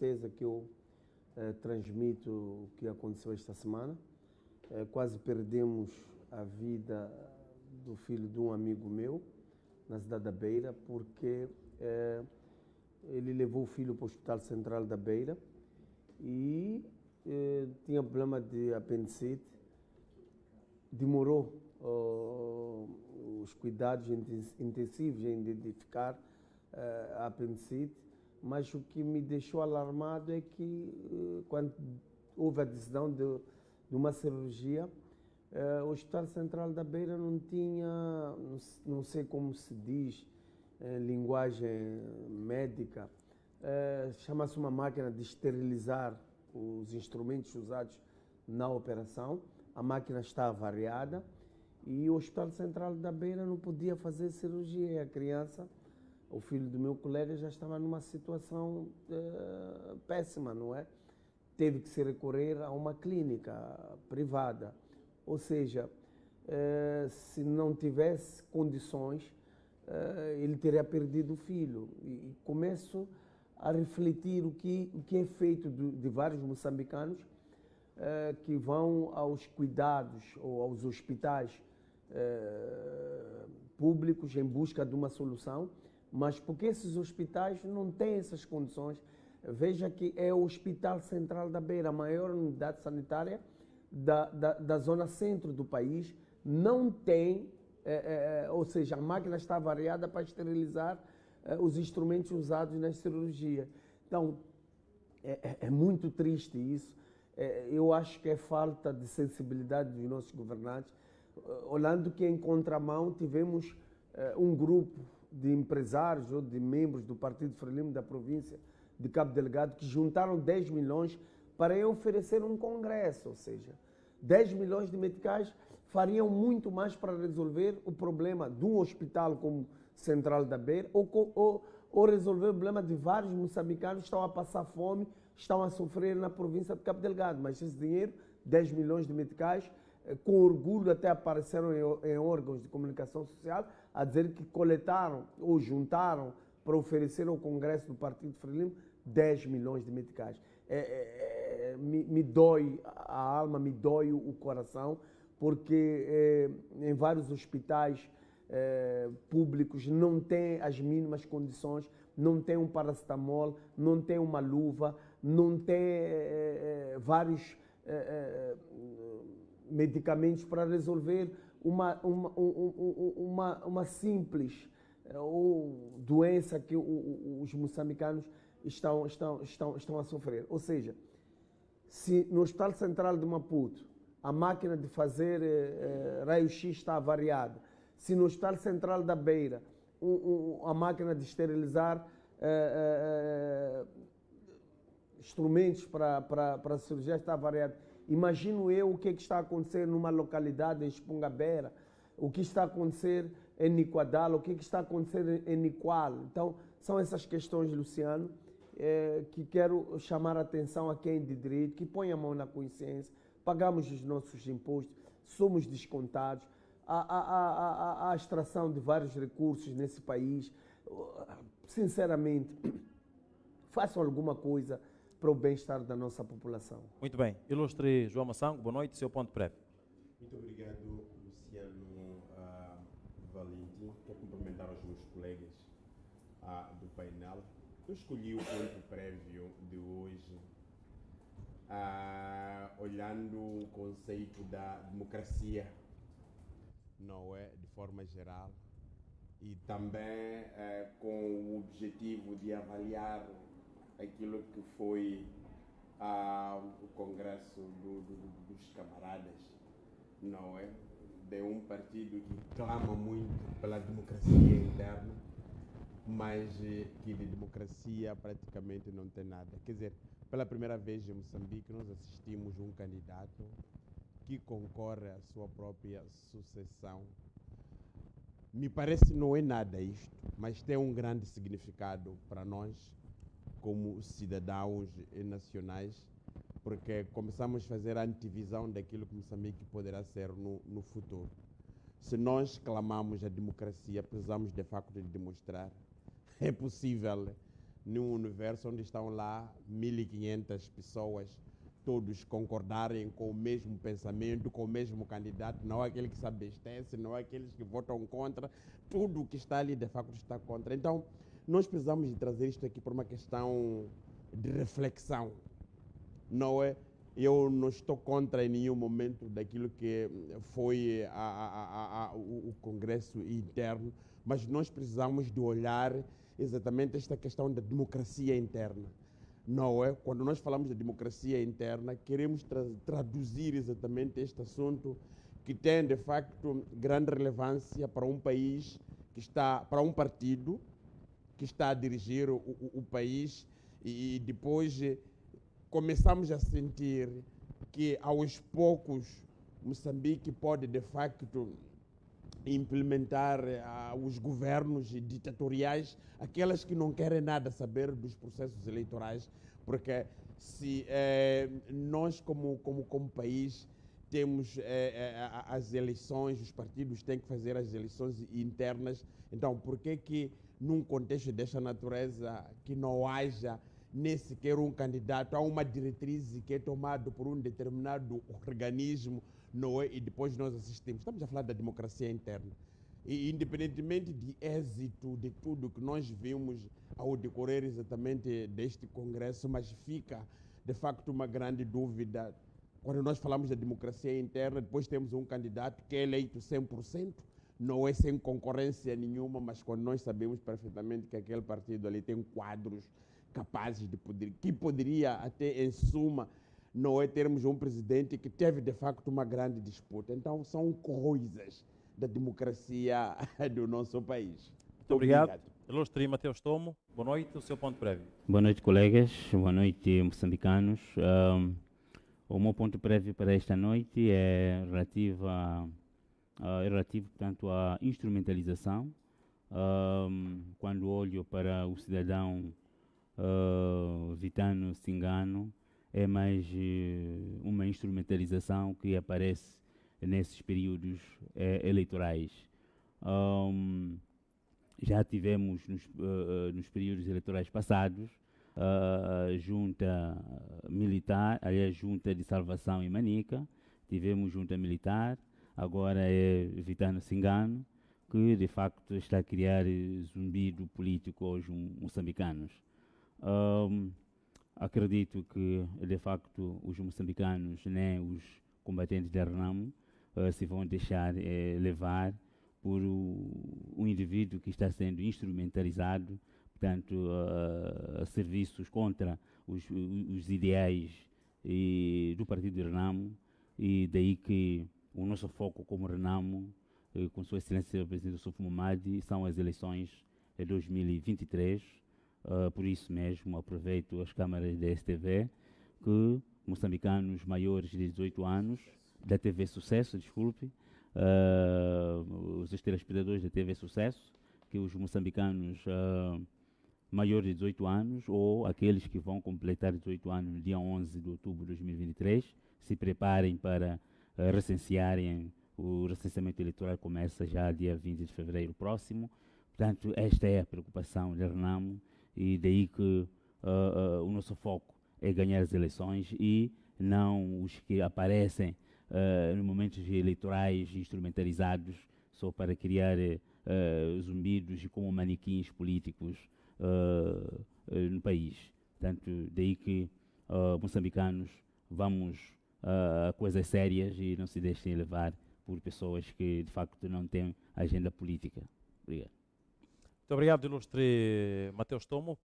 tristeza que eu transmito o que aconteceu esta semana. Quase perdemos a vida do filho de um amigo meu na cidade da Beira, porque ele levou o filho para o Hospital Central da Beira e tinha problema de apendicite. Demorou os cuidados intensivos em identificar a apendicite, mas o que me deixou alarmado é que quando houve a decisão de uma cirurgia, o Hospital Central da Beira não tinha, não sei como se diz, linguagem médica, chama-se uma máquina de esterilizar os instrumentos usados na operação. A máquina está avariada e o Hospital Central da Beira não podia fazer cirurgia. E a criança, o filho do meu colega, já estava numa situação péssima, não é? Teve que se recorrer a uma clínica privada. Ou seja, se não tivesse condições, ele teria perdido o filho. E começo a refletir o que é feito de vários moçambicanos que vão aos cuidados ou aos hospitais públicos em busca de uma solução, mas porque esses hospitais não têm essas condições. Veja que é o Hospital Central da Beira, a maior unidade sanitária da zona centro do país, não tem, ou seja, a máquina está variada para esterilizar os instrumentos usados na cirurgia. Então, é muito triste isso. Eu acho que é falta de sensibilidade dos nossos governantes. Olhando que em contramão tivemos um grupo de empresários ou de membros do Partido Frelimo da província de Cabo Delgado que juntaram 10 milhões para oferecer um congresso, ou seja, 10 milhões de meticais fariam muito mais para resolver o problema de um hospital como Central da Beira ou resolver o problema de vários moçambicanos que estão a passar fome, estão a sofrer na província de Cabo Delgado. Mas esse dinheiro, 10 milhões de meticais, com orgulho até apareceram em órgãos de comunicação social a dizer que coletaram ou juntaram para oferecer ao Congresso do Partido Frelimo 10 milhões de meticais. Me dói a alma, me dói o coração, porque em vários hospitais públicos não tem as mínimas condições, não tem um paracetamol, não tem uma luva, não tem vários medicamentos para resolver uma simples doença que os moçambicanos estão a sofrer. Ou seja, se no Hospital Central de Maputo a máquina de fazer raio-x está avariada, se no Hospital Central da Beira a máquina de esterilizar instrumentos para cirurgia está avariada, imagino eu o que está a acontecer numa localidade em Espungabera, o que está a acontecer em Niquadala, o que está a acontecer em Niqual. Então, são essas questões, Luciano, que quero chamar a atenção a quem é de direito, que põe a mão na consciência. Pagamos os nossos impostos, somos descontados, há a extração de vários recursos nesse país. Sinceramente, façam alguma coisa para o bem-estar da nossa população. Muito bem. Ilustre João Massango, boa noite, seu ponto prévio. Muito obrigado, Luciano Valentim. Quero cumprimentar os meus colegas do painel. Eu escolhi o ponto prévio de hoje, olhando o conceito da democracia, não é, de forma geral, e também com o objetivo de avaliar aquilo que foi o congresso dos camaradas, não é? De um partido que clama muito pela democracia interna, mas que de democracia praticamente não tem nada. Quer dizer, pela primeira vez em Moçambique nós assistimos um candidato que concorre à sua própria sucessão. Me parece não é nada isto, mas tem um grande significado para nós como cidadãos nacionais, porque começamos a fazer a antevisão daquilo que Moçambique poderá ser no futuro. Se nós clamamos a democracia, precisamos de facto de demonstrar. É possível num universo onde estão lá 1.500 pessoas, todos concordarem com o mesmo pensamento, com o mesmo candidato, não aquele que se abstece, não aqueles que votam contra, tudo que está ali de facto está contra. Então, nós precisamos de trazer isto aqui por uma questão de reflexão, não é? Eu não estou contra em nenhum momento daquilo que foi o Congresso interno, mas nós precisamos de olhar exatamente esta questão da democracia interna. Não é? Quando nós falamos de democracia interna, queremos traduzir exatamente este assunto que tem, de facto, grande relevância para um país que está, para um partido que está a dirigir o país e depois começamos a sentir que aos poucos Moçambique pode de facto implementar os governos ditatoriais, aquelas que não querem nada saber dos processos eleitorais, porque se nós como país temos as eleições, os partidos têm que fazer as eleições internas, então por que num contexto desta natureza que não haja nem sequer um candidato a uma diretriz que é tomado por um determinado organismo, não é? E depois nós assistimos. Estamos a falar da democracia interna. E independentemente de êxito de tudo que nós vimos ao decorrer exatamente deste congresso, mas fica de facto uma grande dúvida. Quando nós falamos da democracia interna, depois temos um candidato que é eleito 100%, não é sem concorrência nenhuma, mas quando nós sabemos perfeitamente que aquele partido ali tem quadros capazes de poder, que poderia até em suma, não é termos um presidente que teve de facto uma grande disputa. Então são coisas da democracia do nosso país. Muito obrigado. Ilustre Mateus Tomo, boa noite, o seu ponto prévio. Boa noite, colegas, boa noite, moçambicanos. O meu ponto prévio para esta noite é relativo, portanto, à instrumentalização. Quando olho para o cidadão Vitano Cingano, é mais uma instrumentalização que aparece nesses períodos eleitorais. Já tivemos nos períodos eleitorais passados a junta militar, aliás, junta de salvação em Manica, tivemos junta militar, agora é Vitano Cingano, que de facto está a criar zumbido político aos moçambicanos. Acredito que, de facto, os moçambicanos, nem os combatentes da RENAMO, se vão deixar levar por um indivíduo que está sendo instrumentalizado, portanto, a serviços contra os ideais do partido de RENAMO, e daí que o nosso foco como RENAMO, com Sua Excelência o Presidente Sofo Momadi, são as eleições de 2023. Por isso mesmo, aproveito as câmaras da STV, que moçambicanos maiores de 18 anos, da TV Sucesso, desculpe, os telespectadores da TV Sucesso, que os moçambicanos maiores de 18 anos, ou aqueles que vão completar 18 anos no dia 11 de outubro de 2023, se preparem para recensearem. O recenseamento eleitoral começa já dia 20 de fevereiro próximo. Portanto, esta é a preocupação da RENAMO, e daí que o nosso foco é ganhar as eleições e não os que aparecem nos momentos eleitorais instrumentalizados só para criar zumbidos e como manequins políticos no país. Portanto, daí que moçambicanos vamos a coisas sérias e não se deixem levar por pessoas que de facto não têm agenda política. Obrigado. Muito obrigado, ilustre Mateus Tomo.